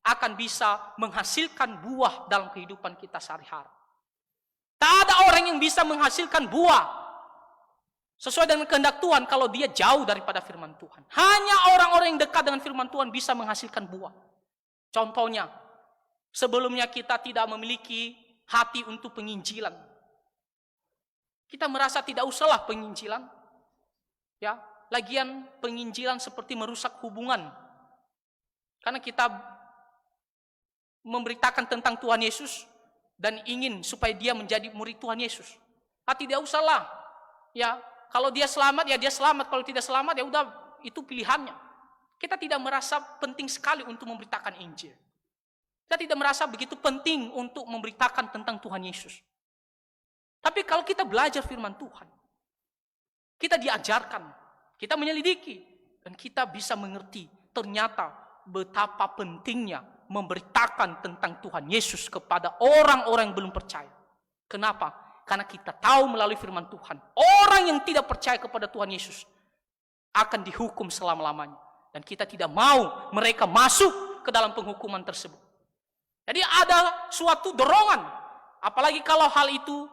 akan bisa menghasilkan buah dalam kehidupan kita sehari-hari. Tak ada orang yang bisa menghasilkan buah sesuai dengan kehendak Tuhan kalau dia jauh daripada firman Tuhan. Hanya orang-orang yang dekat dengan firman Tuhan bisa menghasilkan buah. Contohnya, sebelumnya kita tidak memiliki hati untuk penginjilan. Kita merasa tidak usahlah penginjilan. Ya, lagian penginjilan seperti merusak hubungan. Karena kita memberitakan tentang Tuhan Yesus dan ingin supaya dia menjadi murid Tuhan Yesus. Tidak usahlah. Ya, kalau dia selamat ya dia selamat, kalau tidak selamat ya udah itu pilihannya. Kita tidak merasa penting sekali untuk memberitakan Injil. Kita tidak merasa begitu penting untuk memberitakan tentang Tuhan Yesus. Tapi kalau kita belajar firman Tuhan, kita diajarkan, kita menyelidiki, dan kita bisa mengerti ternyata betapa pentingnya memberitakan tentang Tuhan Yesus kepada orang-orang yang belum percaya. Kenapa? Karena kita tahu melalui firman Tuhan, orang yang tidak percaya kepada Tuhan Yesus akan dihukum selama-lamanya. Dan kita tidak mau mereka masuk ke dalam penghukuman tersebut. Jadi ada suatu dorongan, apalagi kalau hal itu,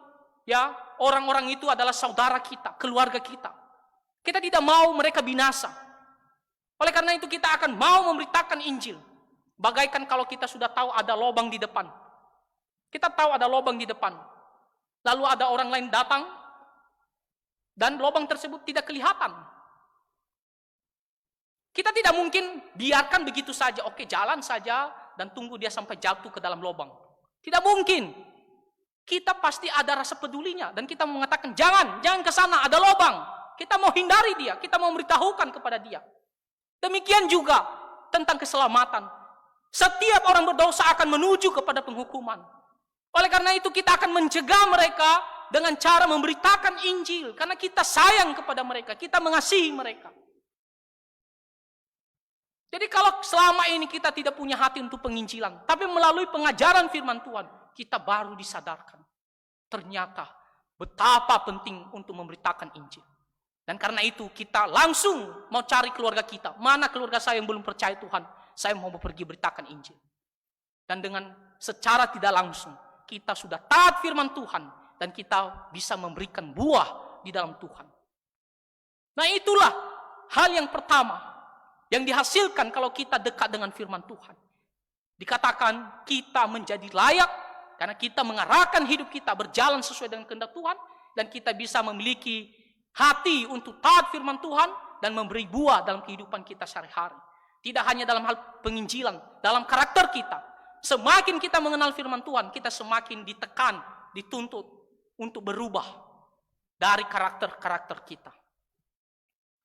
ya orang-orang itu adalah saudara kita, keluarga kita. Kita tidak mau mereka binasa. Oleh karena itu kita akan mau memberitakan Injil. Bagaikan kalau kita sudah tahu ada lubang di depan. Kita tahu ada lubang di depan. Lalu ada orang lain datang, dan lubang tersebut tidak kelihatan. Kita tidak mungkin biarkan begitu saja, oke jalan saja, dan tunggu dia sampai jatuh ke dalam lubang. Tidak mungkin. Kita pasti ada rasa pedulinya, dan kita mengatakan, jangan ke sana, ada lubang. Kita mau hindari dia, kita mau memberitahukan kepada dia. Demikian juga tentang keselamatan. Setiap orang berdosa akan menuju kepada penghukuman. Oleh karena itu kita akan mencegah mereka dengan cara memberitakan Injil. Karena kita sayang kepada mereka, kita mengasihi mereka. Jadi kalau selama ini kita tidak punya hati untuk penginjilan, tapi melalui pengajaran firman Tuhan, kita baru disadarkan. Ternyata betapa penting untuk memberitakan Injil. Dan karena itu kita langsung mau cari keluarga kita. Mana keluarga saya yang belum percaya Tuhan? Saya mau pergi beritakan Injil. Dan dengan secara tidak langsung, kita sudah taat firman Tuhan. Dan kita bisa memberikan buah di dalam Tuhan. Nah itulah hal yang pertama yang dihasilkan kalau kita dekat dengan firman Tuhan. Dikatakan kita menjadi layak karena kita mengarahkan hidup kita berjalan sesuai dengan kehendak Tuhan. Dan kita bisa memiliki hati untuk taat firman Tuhan dan memberi buah dalam kehidupan kita sehari-hari. Tidak hanya dalam hal penginjilan, dalam karakter kita. Semakin kita mengenal firman Tuhan, kita semakin ditekan, dituntut untuk berubah dari karakter-karakter kita.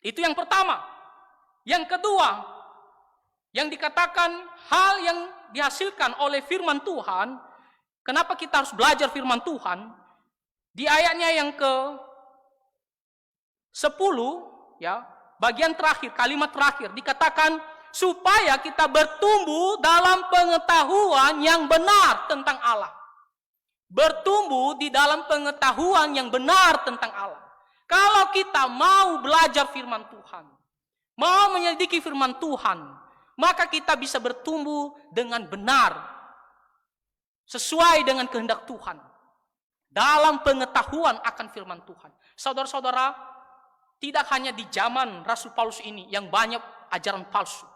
Itu yang pertama. Yang kedua, yang dikatakan hal yang dihasilkan oleh firman Tuhan, kenapa kita harus belajar firman Tuhan? Di ayatnya yang ke-10, ya, bagian terakhir, kalimat terakhir, dikatakan supaya kita bertumbuh dalam pengetahuan yang benar tentang Allah. Bertumbuh di dalam pengetahuan yang benar tentang Allah. Kalau kita mau belajar firman Tuhan, mau menyelidiki firman Tuhan, maka kita bisa bertumbuh dengan benar, sesuai dengan kehendak Tuhan, dalam pengetahuan akan firman Tuhan. Saudara-saudara, tidak hanya di zaman Rasul Paulus ini yang banyak ajaran palsu.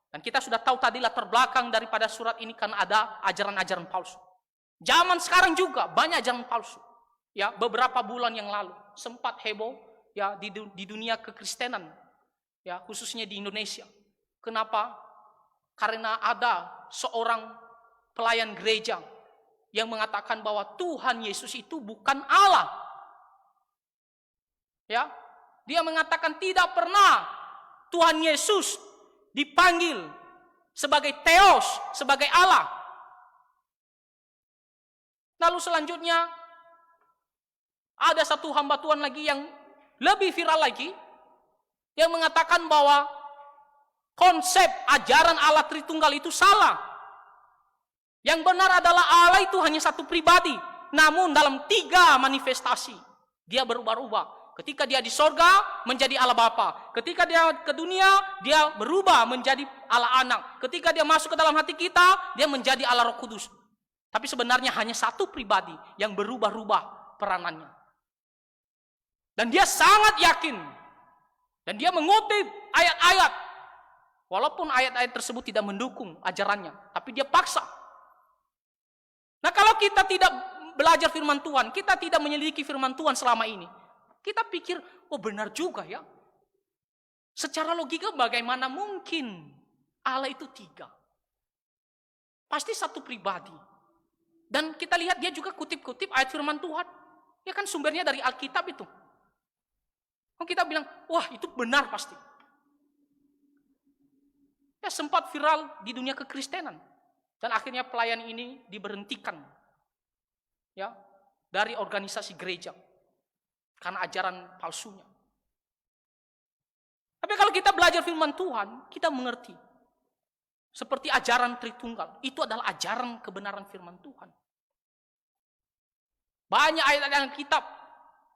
Dan kita sudah tahu tadi latar belakang daripada surat ini kan ada ajaran-ajaran palsu. Zaman sekarang juga banyak ajaran palsu. Ya, beberapa bulan yang lalu sempat heboh ya di dunia kekristenan. Ya, khususnya di Indonesia. Kenapa? Karena ada seorang pelayan gereja yang mengatakan bahwa Tuhan Yesus itu bukan Allah. Ya, dia mengatakan tidak pernah Tuhan Yesus dipanggil sebagai Theos, sebagai Allah. Lalu selanjutnya ada satu hamba Tuhan lagi yang lebih viral lagi, yang mengatakan bahwa konsep ajaran Allah Tritunggal itu salah. Yang benar adalah Allah itu hanya satu pribadi, namun dalam 3 manifestasi dia berubah-ubah. Ketika dia di sorga menjadi Allah Bapa, ketika dia ke dunia dia berubah menjadi Allah Anak, ketika dia masuk ke dalam hati kita dia menjadi Allah Roh Kudus. Tapi sebenarnya hanya satu pribadi yang berubah-ubah peranannya. Dan dia sangat yakin, dan dia mengutip ayat-ayat, walaupun ayat-ayat tersebut tidak mendukung ajarannya, tapi dia paksa. Nah, kalau kita tidak belajar firman Tuhan, kita tidak menyelidiki firman Tuhan selama ini, kita pikir, oh benar juga ya. Secara logika bagaimana mungkin Allah itu 3? Pasti satu pribadi. Dan kita lihat dia juga kutip-kutip ayat firman Tuhan. Ya kan sumbernya dari Alkitab itu. Kita bilang, wah itu benar pasti. Ya sempat viral di dunia kekristenan. Dan akhirnya pelayan ini diberhentikan, ya, dari organisasi gereja karena ajaran palsunya. Tapi kalau kita belajar firman Tuhan, kita mengerti seperti ajaran Tritunggal itu adalah ajaran kebenaran firman Tuhan. Banyak ayat-ayat Alkitab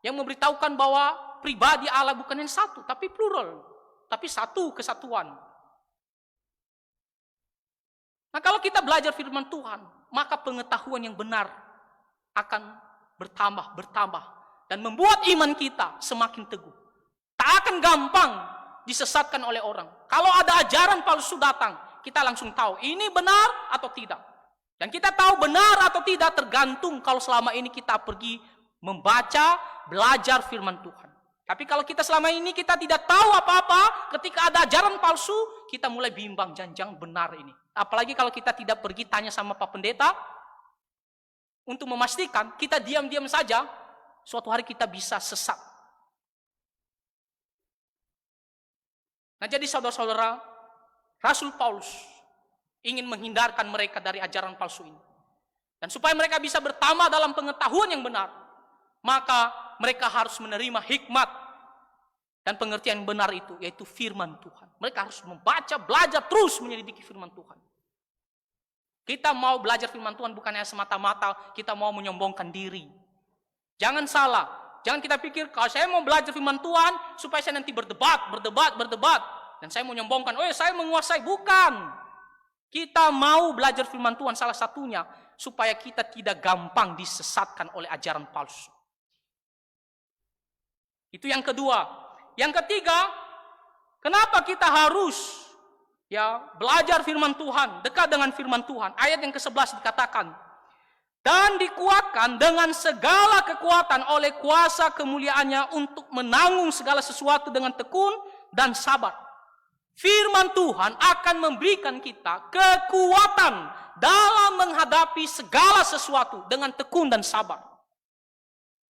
yang memberitahukan bahwa pribadi Allah bukan yang satu, tapi plural, tapi satu kesatuan. Nah, kalau kita belajar firman Tuhan, maka pengetahuan yang benar akan bertambah dan membuat iman kita semakin teguh. Tak akan gampang disesatkan oleh orang. Kalau ada ajaran palsu datang, kita langsung tahu ini benar atau tidak. Dan kita tahu benar atau tidak tergantung kalau selama ini kita pergi membaca, belajar firman Tuhan. Tapi kalau kita selama ini kita tidak tahu apa-apa, ketika ada ajaran palsu, kita mulai bimbang, jangan benar ini. Apalagi kalau kita tidak pergi tanya sama Pak Pendeta, untuk memastikan, kita diam-diam saja, suatu hari kita bisa sesat. Nah jadi saudara-saudara, Rasul Paulus ingin menghindarkan mereka dari ajaran palsu ini. Dan supaya mereka bisa bertambah dalam pengetahuan yang benar, maka mereka harus menerima hikmat dan pengertian yang benar itu, yaitu firman Tuhan. Mereka harus membaca, belajar, terus menyelidiki firman Tuhan. Kita mau belajar firman Tuhan bukannya semata-mata kita mau menyombongkan diri. Jangan salah. Jangan kita pikir, kalau saya mau belajar firman Tuhan, supaya saya nanti berdebat. Dan saya mau menyombongkan, oh saya menguasai. Bukan. Kita mau belajar firman Tuhan salah satunya, supaya kita tidak gampang disesatkan oleh ajaran palsu. Itu yang kedua. Yang ketiga, kenapa kita harus belajar firman Tuhan, dekat dengan firman Tuhan? Ayat yang ke-11 dikatakan, dan dikuatkan dengan segala kekuatan oleh kuasa kemuliaannya untuk menanggung segala sesuatu dengan tekun dan sabar. Firman Tuhan akan memberikan kita kekuatan dalam menghadapi segala sesuatu dengan tekun dan sabar.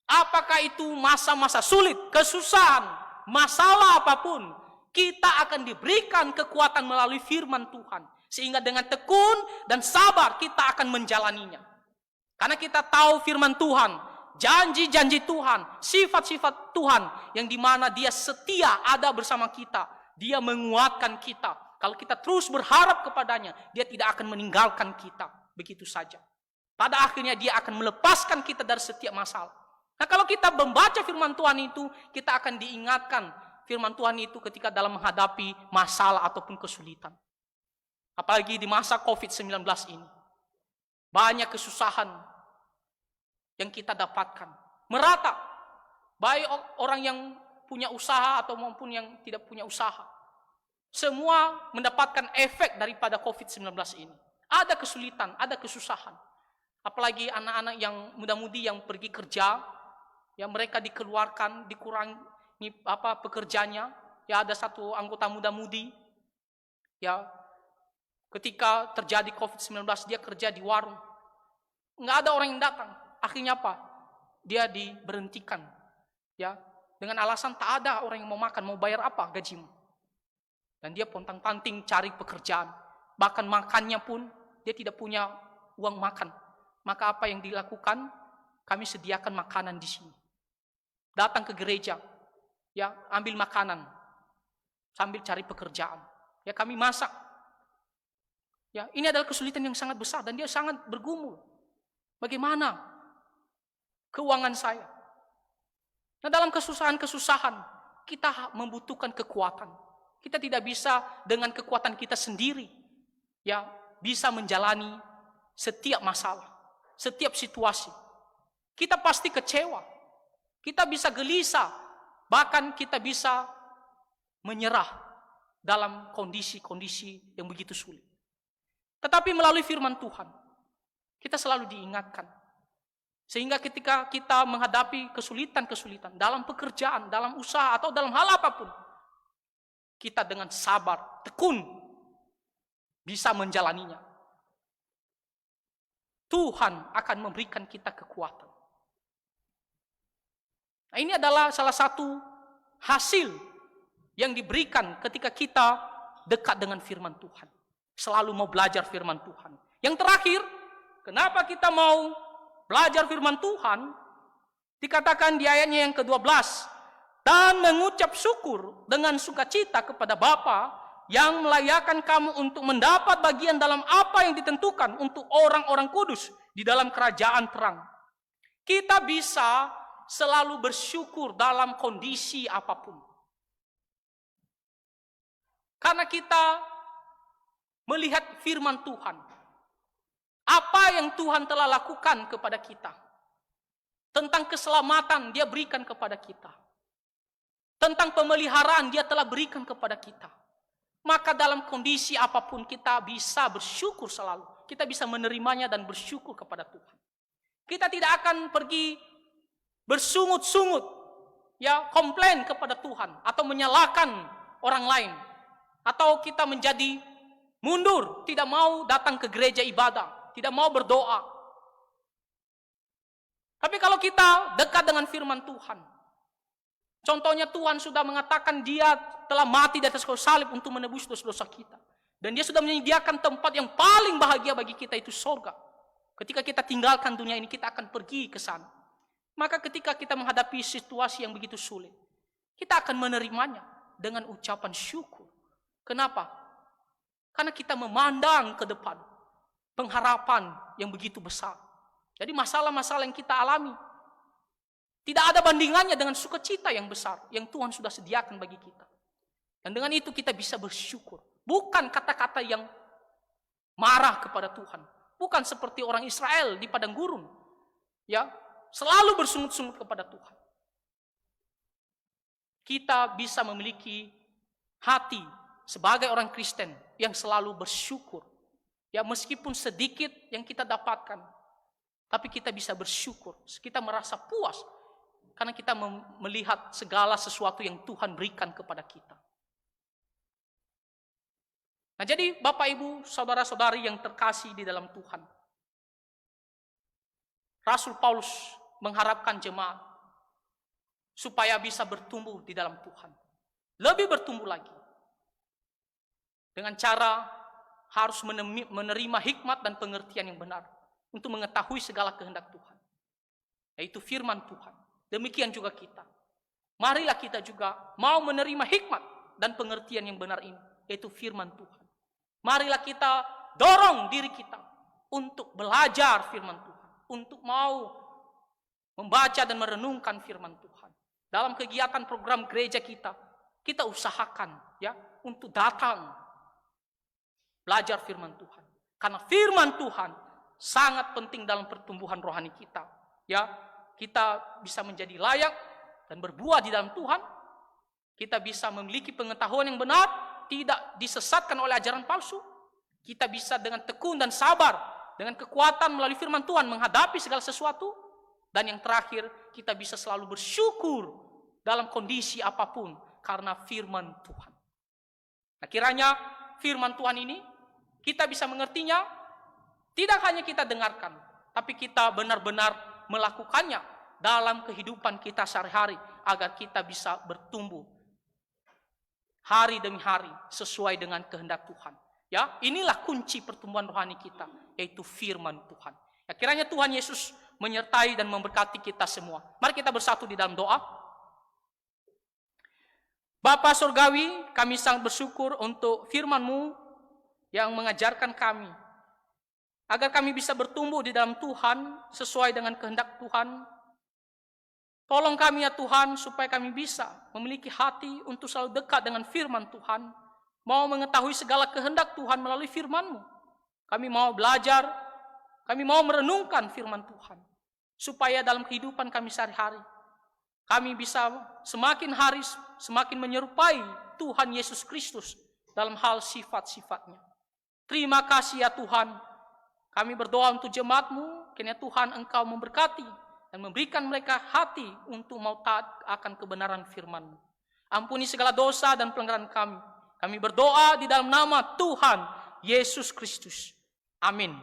Apakah itu masa-masa sulit, kesusahan, masalah apapun, kita akan diberikan kekuatan melalui firman Tuhan. Sehingga dengan tekun dan sabar kita akan menjalaninya. Karena kita tahu firman Tuhan, janji-janji Tuhan, sifat-sifat Tuhan, yang dimana Dia setia ada bersama kita. Dia menguatkan kita. Kalau kita terus berharap kepadanya, Dia tidak akan meninggalkan kita begitu saja. Pada akhirnya Dia akan melepaskan kita dari setiap masalah. Nah kalau kita membaca firman Tuhan itu, kita akan diingatkan firman Tuhan itu ketika dalam menghadapi masalah ataupun kesulitan. Apalagi di masa COVID-19 ini. Banyak kesusahan yang kita dapatkan. Merata. Baik orang yang punya usaha atau maupun yang tidak punya usaha. Semua mendapatkan efek daripada COVID-19 ini. Ada kesulitan, ada kesusahan. Apalagi anak-anak yang muda-mudi yang pergi kerja, yang mereka dikeluarkan, dikurangi pekerjanya. Ya ada satu anggota muda-mudi, ya Ketika terjadi COVID-19, dia kerja di warung. Nggak ada orang yang datang. Akhirnya apa? Dia diberhentikan. Ya, dengan alasan tak ada orang yang mau makan, mau bayar apa gajimu. Dan dia pontang-panting cari pekerjaan. Bahkan makannya pun dia tidak punya uang makan. Maka apa yang dilakukan? Kami sediakan makanan di sini. Datang ke gereja, ya, ambil makanan sambil cari pekerjaan. Ya, kami masak. Ya, ini adalah kesulitan yang sangat besar dan dia sangat bergumul. Bagaimana keuangan saya? Nah, dalam kesusahan-kesusahan kita membutuhkan kekuatan. Kita tidak bisa dengan kekuatan kita sendiri, ya, bisa menjalani setiap masalah, setiap situasi. Kita pasti kecewa, kita bisa gelisah, bahkan kita bisa menyerah dalam kondisi-kondisi yang begitu sulit. Tetapi melalui firman Tuhan, kita selalu diingatkan. Sehingga ketika kita menghadapi kesulitan-kesulitan dalam pekerjaan, dalam usaha, atau dalam hal apapun, kita dengan sabar, tekun, bisa menjalaninya. Tuhan akan memberikan kita kekuatan. Nah, ini adalah salah satu hasil yang diberikan ketika kita dekat dengan firman Tuhan. Selalu mau belajar firman Tuhan. Yang terakhir, kenapa kita mau belajar firman Tuhan? Dikatakan di ayatnya yang ke-12, dan mengucap syukur dengan sukacita kepada Bapa yang melayakan kamu untuk mendapat bagian dalam apa yang ditentukan untuk orang-orang kudus di dalam kerajaan terang. Kita bisa selalu bersyukur dalam kondisi apapun. Karena kita melihat firman Tuhan. Apa yang Tuhan telah lakukan kepada kita. Tentang keselamatan dia berikan kepada kita. Tentang pemeliharaan dia telah berikan kepada kita. Maka dalam kondisi apapun kita bisa bersyukur selalu. Kita bisa menerimanya dan bersyukur kepada Tuhan. Kita tidak akan pergi bersungut-sungut, ya, komplain kepada Tuhan atau menyalahkan orang lain, atau kita menjadi mundur, tidak mau datang ke gereja ibadah, tidak mau berdoa. Tapi kalau kita dekat dengan firman Tuhan, contohnya Tuhan sudah mengatakan dia telah mati di atas kayu salib untuk menebus dosa-dosa kita. Dan dia sudah menyediakan tempat yang paling bahagia bagi kita, itu surga. Ketika kita tinggalkan dunia ini, kita akan pergi ke sana. Maka ketika kita menghadapi situasi yang begitu sulit, kita akan menerimanya dengan ucapan syukur. Kenapa? Karena kita memandang ke depan pengharapan yang begitu besar. Jadi masalah-masalah yang kita alami tidak ada bandingannya dengan sukacita yang besar yang Tuhan sudah sediakan bagi kita. Dan dengan itu kita bisa bersyukur. Bukan kata-kata yang marah kepada Tuhan. Bukan seperti orang Israel di padang gurun. Ya, selalu bersungut-sungut kepada Tuhan. Kita bisa memiliki hati sebagai orang Kristen yang selalu bersyukur. Ya, meskipun sedikit yang kita dapatkan, tapi kita bisa bersyukur. Kita merasa puas karena kita melihat segala sesuatu yang Tuhan berikan kepada kita. Nah, jadi Bapak Ibu, saudara-saudari yang terkasih di dalam Tuhan, Rasul Paulus mengharapkan jemaat supaya bisa bertumbuh di dalam Tuhan. Lebih bertumbuh lagi. Dengan cara harus menerima hikmat dan pengertian yang benar untuk mengetahui segala kehendak Tuhan. Yaitu firman Tuhan. Demikian juga kita. Marilah kita juga mau menerima hikmat dan pengertian yang benar ini. Yaitu firman Tuhan. Marilah kita dorong diri kita untuk belajar firman Tuhan. Untuk mau membaca dan merenungkan firman Tuhan. Dalam kegiatan program gereja kita, kita usahakan ya untuk datang belajar firman Tuhan. Karena firman Tuhan sangat penting dalam pertumbuhan rohani kita. Ya, kita bisa menjadi layak dan berbuah di dalam Tuhan. Kita bisa memiliki pengetahuan yang benar, tidak disesatkan oleh ajaran palsu. Kita bisa dengan tekun dan sabar, dengan kekuatan melalui firman Tuhan menghadapi segala sesuatu. Dan yang terakhir, kita bisa selalu bersyukur dalam kondisi apapun karena firman Tuhan. Nah, kiranya firman Tuhan ini Kita bisa mengertinya, tidak hanya kita dengarkan, tapi kita benar-benar melakukannya dalam kehidupan kita sehari-hari agar kita bisa bertumbuh hari demi hari sesuai dengan kehendak Tuhan. Ya, inilah kunci pertumbuhan rohani kita, yaitu firman Tuhan. Ya, kiranya Tuhan Yesus menyertai dan memberkati kita semua. Mari kita bersatu di dalam doa. Bapa Surgawi, kami sangat bersyukur untuk firman-Mu yang mengajarkan kami agar kami bisa bertumbuh di dalam Tuhan sesuai dengan kehendak Tuhan. Tolong kami ya Tuhan supaya kami bisa memiliki hati untuk selalu dekat dengan firman Tuhan. Mau mengetahui segala kehendak Tuhan melalui firman-Mu. Kami mau belajar, kami mau merenungkan firman Tuhan. Supaya dalam kehidupan kami sehari-hari, kami bisa semakin hari semakin menyerupai Tuhan Yesus Kristus dalam hal sifat-sifatnya. Terima kasih ya Tuhan. Kami berdoa untuk jemaat-Mu, kiranya Tuhan Engkau memberkati dan memberikan mereka hati untuk mau taat akan kebenaran firman-Mu. Ampuni segala dosa dan pelanggaran kami. Kami berdoa di dalam nama Tuhan Yesus Kristus. Amin.